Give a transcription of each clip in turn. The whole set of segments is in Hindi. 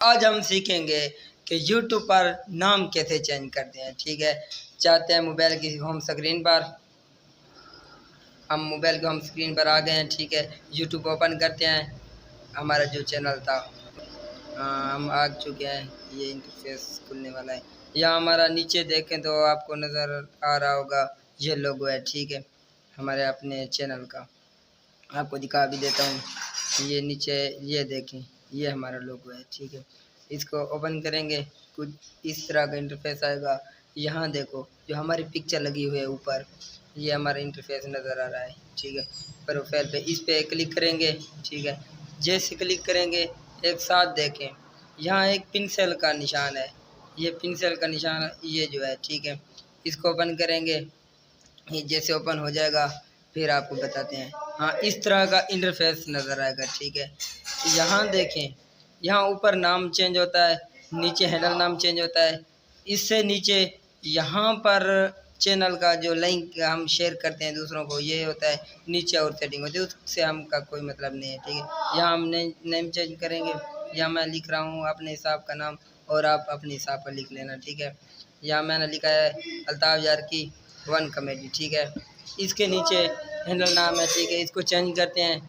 आज हम सीखेंगे कि यूट्यूब पर नाम कैसे चेंज करते हैं। ठीक है, चाहते हैं मोबाइल की होम स्क्रीन पर, हम मोबाइल की होम स्क्रीन पर आ गए हैं। ठीक है, यूट्यूब ओपन करते हैं, हमारा जो चैनल था हम आ चुके हैं। ये इंटरफेस खुलने वाला है। यहाँ हमारा नीचे देखें तो आपको नज़र आ रहा होगा ये लोगो है। ठीक है, हमारे अपने चैनल का आपको दिखा भी देता हूँ। ये नीचे ये देखें, ये हमारा लोगो है। ठीक है, इसको ओपन करेंगे, कुछ इस तरह का इंटरफेस आएगा। यहाँ देखो जो हमारी पिक्चर लगी हुई है ऊपर, ये हमारा इंटरफेस नज़र आ रहा है। ठीक है, प्रोफाइल पे इस पे क्लिक करेंगे। ठीक है, जैसे क्लिक करेंगे एक साथ देखें, यहाँ एक पिक्सेल का निशान है। ये पिक्सेल का निशान ये जो है, ठीक है, इसको ओपन करेंगे। ये जैसे ओपन हो जाएगा फिर आपको बताते हैं। हाँ, इस तरह का इंटरफेस नज़र आएगा। ठीक है, यहाँ देखें, यहाँ ऊपर नाम चेंज होता है, नीचे हैंडल नाम चेंज होता है। इससे नीचे यहाँ पर चैनल का जो लिंक हम शेयर करते हैं दूसरों को, ये होता है नीचे और सेटिंग होती है, उससे हमका कोई मतलब नहीं है। ठीक है, यहाँ हम नेम चेंज करेंगे। यहाँ मैं लिख रहा हूँ अपने हिसाब का नाम और आप अपने हिसाब का लिख लेना। ठीक है, यहाँ मैंने लिखा है अल्ताफ़ यार की वन कॉमेडी। ठीक है, इसके नीचे हैंडल नाम है। ठीक है, इसको चेंज करते हैं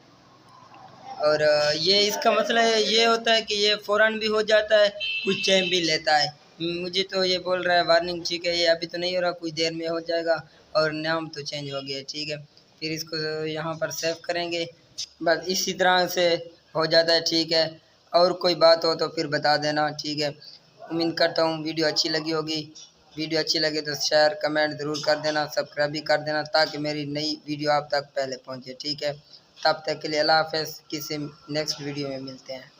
और ये इसका मतलब है ये होता है कि ये फ़ौरन भी हो जाता है, कुछ टाइम भी लेता है। मुझे तो ये बोल रहा है वार्निंग। ठीक है, ये अभी तो नहीं हो रहा, कुछ देर में हो जाएगा और नाम तो चेंज हो गया। ठीक है, फिर इसको यहाँ पर सेव करेंगे, बस इसी तरह से हो जाता है। ठीक है, और कोई बात हो तो फिर बता देना। ठीक है, उम्मीद करता हूँ वीडियो अच्छी लगी होगी। वीडियो अच्छी लगे तो शेयर कमेंट ज़रूर कर देना, सब्सक्राइब भी कर देना ताकि मेरी नई वीडियो आप तक पहले पहुँचे। ठीक है, तब तक के लिए अल्लाह हाफ़िज़। किसी नेक्स्ट वीडियो में मिलते हैं।